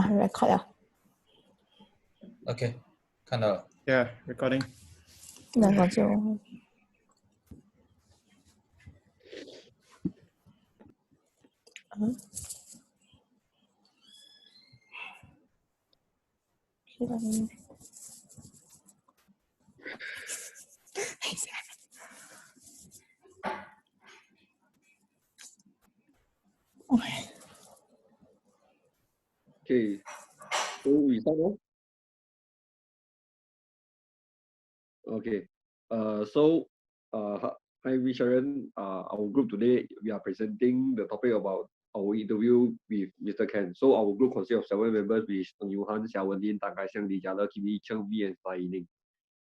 record 了。 OK， 看到了。 Yeah, recording. 那我就Okay, so we start now. Okay, hi Sharon. Our group today we are presenting the topic about our interview with Mr. Ken. So our group consists of 7 members with Ng Yuhan, Xia Wenlin, Tan Kai Xiang, Li Jiale, Kim Yi Cheng, V, and Sai Yining.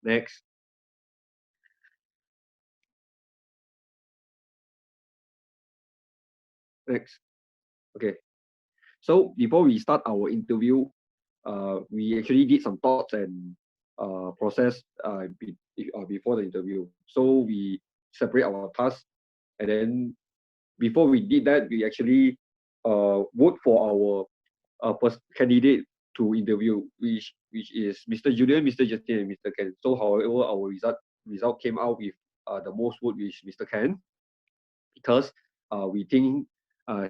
Next. Next. Okay. So before we start our interview, we actually did some thoughts and process before the interview. So we separate our tasks, and then before we did that, we actually vote for our candidate to interview, which is Mr. Julian, Mr. Justin, and Mr. Ken. So however, our result came out with the most vote, which is Mr. Ken, because we think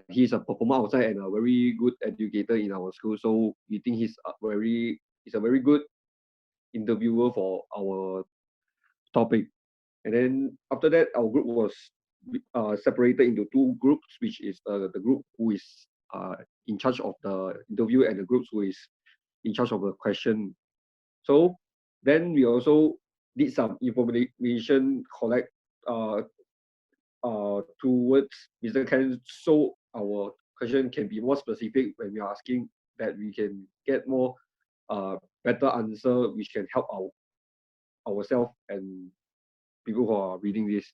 he's a performer outside and a very good educator in our school. So we think he's a very good interviewer for our topic. And then after that, our group was separated into 2 groups, which is the group who is in charge of the interview and the groups who is in charge of the question. So then we also did some information collect towards Mr. Ken, so our question can be more specific when we are asking, that we can get more better answer which can help ourselves and people who are reading this.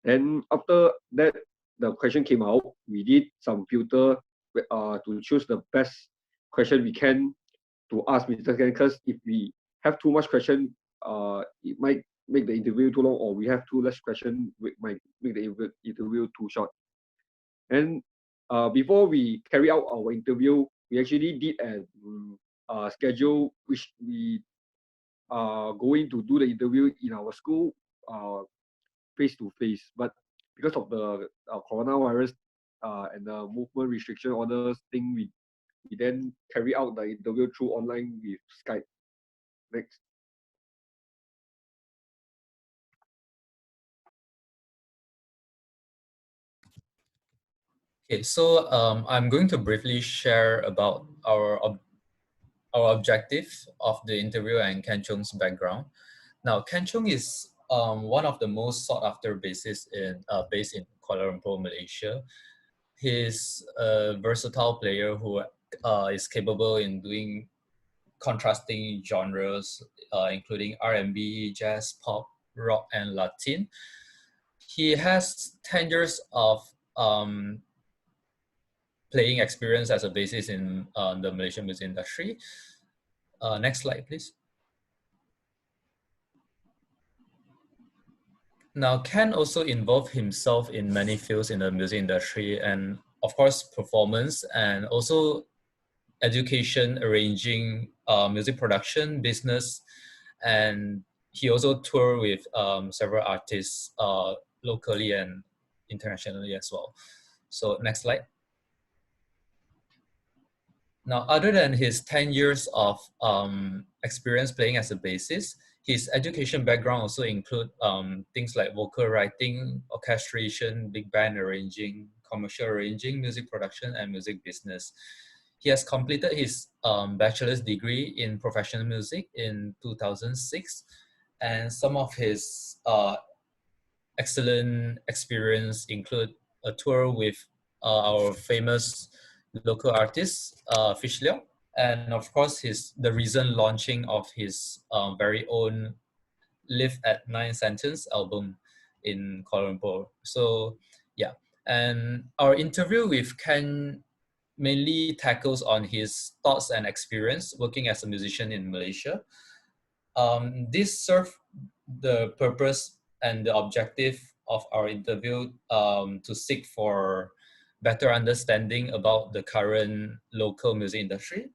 Then after that, the question came out, we did some filter to choose the best question we can to ask Mr. Ken, because if we have too much question, it might make the interview too long, or we have too less question, it might make the interview too short. And before we carry out our interview, we actually did a schedule which we are going to do the interview in our school face to face. But because of the coronavirus and the movement restriction orders thing, we then carry out the interview through online with Skype. Next. Okay, so I'm going to briefly share about our objective of the interview and Ken Chung's background. Now, Ken Chung is one of the most sought after bassists based in Kuala Lumpur, Malaysia. He's a versatile player who is capable in doing contrasting genres, including R&B, jazz, pop, rock, and Latin. He has 10 years of playing experience as a bassist in the Malaysian music industry. Next slide, please. Now, Ken also involved himself in many fields in the music industry, and of course, performance, and also education, arranging, music production, business, and he also toured with several artists locally and internationally as well. So next slide. Now, other than his 10 years of experience playing as a bassist, his education background also include things like vocal writing, orchestration, big band arranging, commercial arranging, music production, and music business. He has completed his bachelor's degree in professional music in 2006, and some of his excellent experience include a tour with our famous local artist, Fish Leong, and of course the recent launching of his very own Live at 9 Sentence album in Kuala Lumpur. So yeah, and our interview with Ken mainly tackles on his thoughts and experience working as a musician in Malaysia. This served the purpose and the objective of our interview to seek for better understanding about the current local music industry,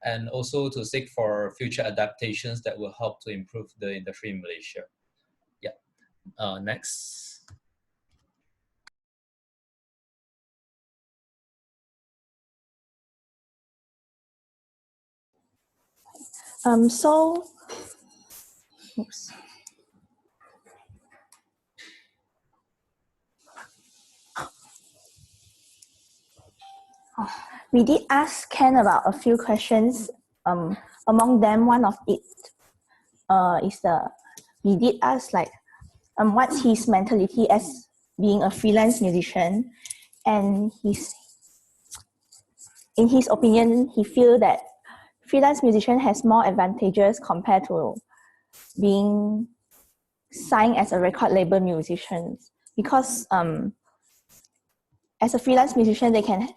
and also to seek for future adaptations that will help to improve the industry in Malaysia. Yeah. Next. So, oops. We did ask Ken about a few questions. Among them, one of it is we did ask like, what's his mentality as being a freelance musician, and in his opinion, he feel that freelance musician has more advantages compared to being signed as a record label musician, because as a freelance musician, they can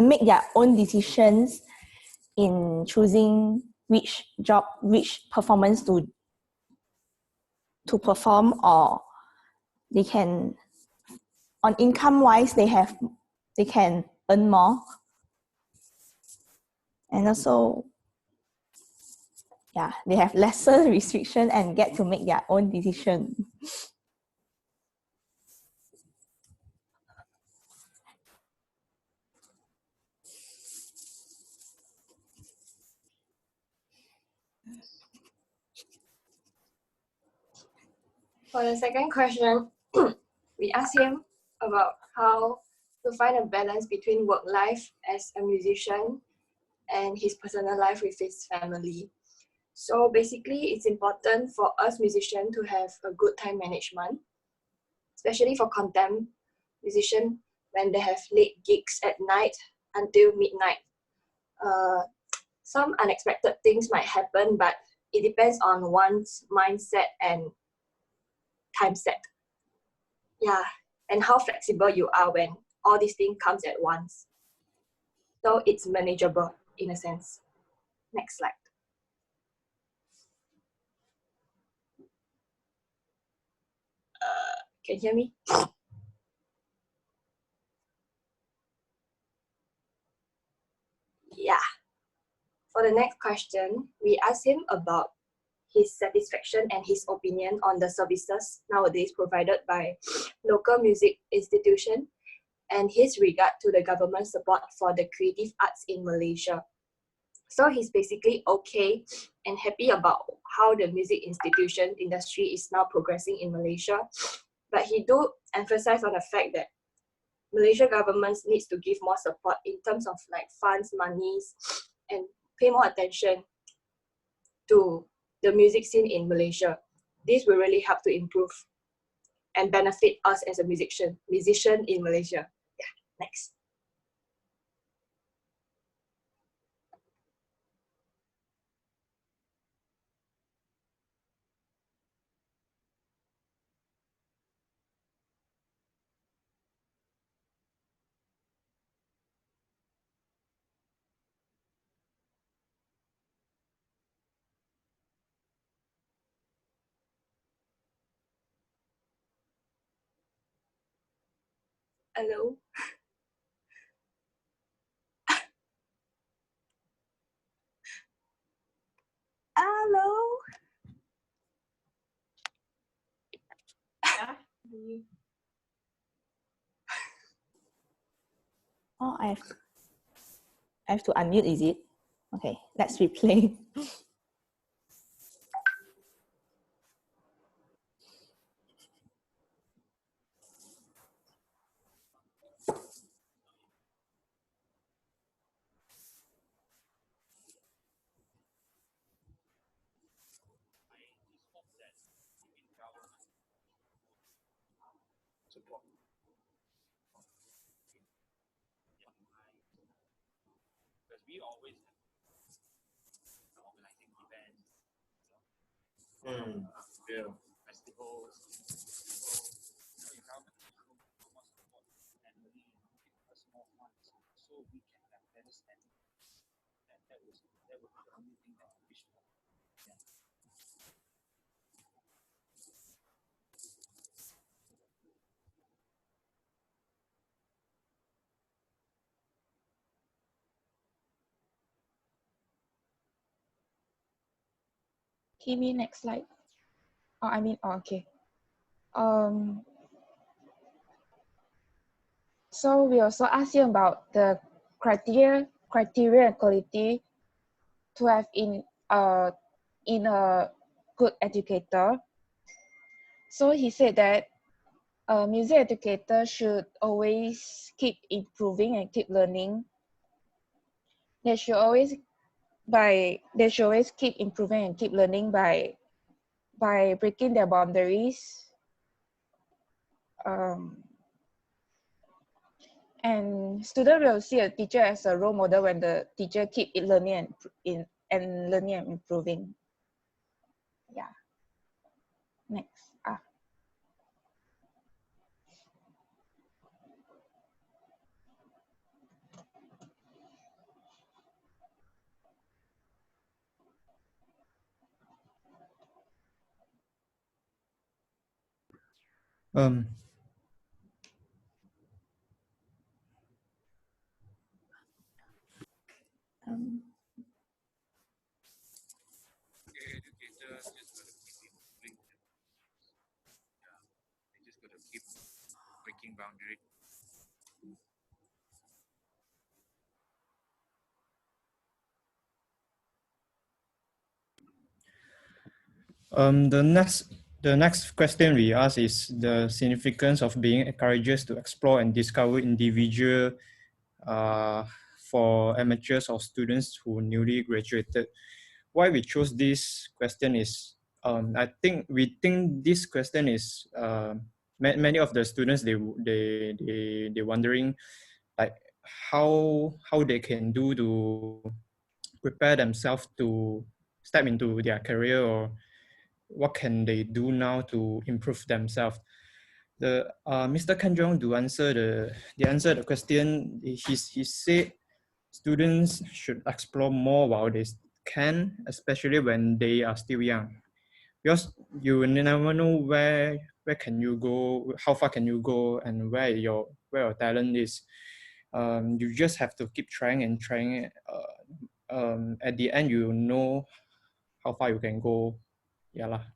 make their own decisions in choosing which performance to perform, or they can, on income wise, they can earn more, and also they have lesser restriction and get to make their own decision. For the second question, we asked him about how to find a balance between work life as a musician and his personal life with his family. So basically, it's important for us musicians to have a good time management, especially for contempt musicians when they have late gigs at night until midnight. Some unexpected things might happen, but it depends on one's mindset and time set. Yeah, and how flexible you are when all these things comes at once. So it's manageable in a sense. Next slide. Can you hear me? Yeah. For the next question, we asked him about his satisfaction and his opinion on the services nowadays provided by local music institution and his regard to the government support for the creative arts in Malaysia. So he's basically okay and happy about how the music institution industry is now progressing in Malaysia. But he do emphasize on the fact that Malaysia government needs to give more support in terms of like funds, monies, and pay more attention to the music scene in Malaysia. This will really help to improve and benefit us as a musician in Malaysia. Yeah, next. Hello. Hello. Oh, I have to unmute, is it? Okay, let's replay. Yeah. Kimi, next slide. Okay. So we also ask you about the criteria and quality to have in a good educator. So he said that a music educator should always keep improving and keep learning. They should always keep improving and keep learning by breaking their boundaries. And student will see a teacher as a role model when the teacher keep learning and learning and improving. Yeah. Next. Um, Um, Breaking boundary. the next question we ask is the significance of being courageous to explore and discover individual for amateurs or students who newly graduated. Why we chose this question is, we think this question is many of the students they wondering like how they can do to prepare themselves to step into their career, or what can they do now to improve themselves. The Mr. Kanjong to answer the question. He said students should explore more while they can, especially when they are still young, because you never know where can you go, how far can you go, and where your talent is. You just have to keep trying and trying. At the end, you know how far you can go. Yeah lah.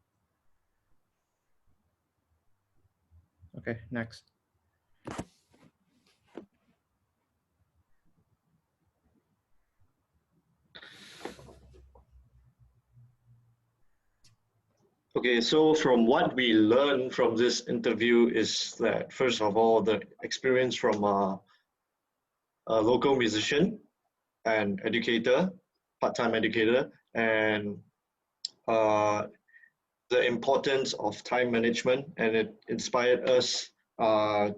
Okay, next. Okay, so from what we learned from this interview is that, first of all, the experience from a local musician and educator, part-time educator, and uh, the importance of time management, and it inspired us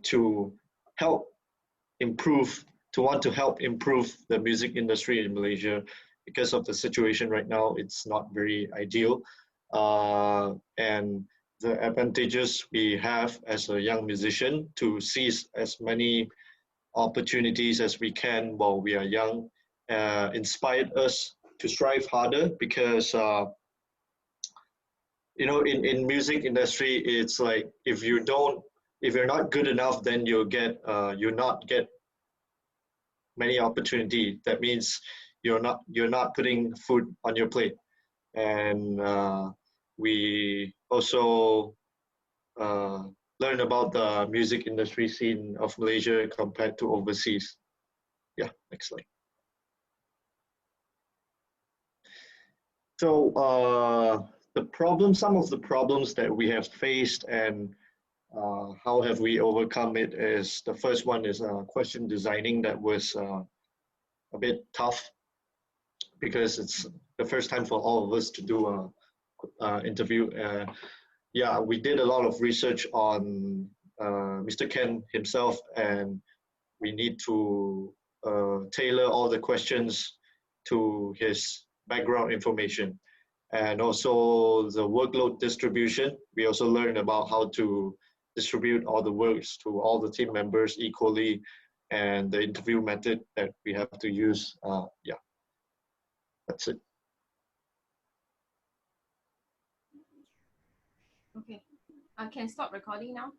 to help improve, to want to help improve the music industry in Malaysia. Because of the situation right now, it's not very ideal. And the advantages we have as a young musician to seize as many opportunities as we can while we are young inspired us to strive harder, because in music industry, it's like if you're not good enough, then you'll not get many opportunity. That means you're not putting food on your plate. And we also uh, learn about the music industry scene of Malaysia compared to overseas. Yeah, next slide. So some of the problems that we have faced, and how have we overcome it, is the first one is question designing. That was a bit tough because it's the first time for all of us to do a interview. Yeah, we did a lot of research on Mr. Ken himself, and we need to tailor all the questions to his background information. And also the workload distribution. We also learned about how to distribute all the works to all the team members equally, and the interview method that we have to use. Yeah, that's it. Okay, I can stop recording now.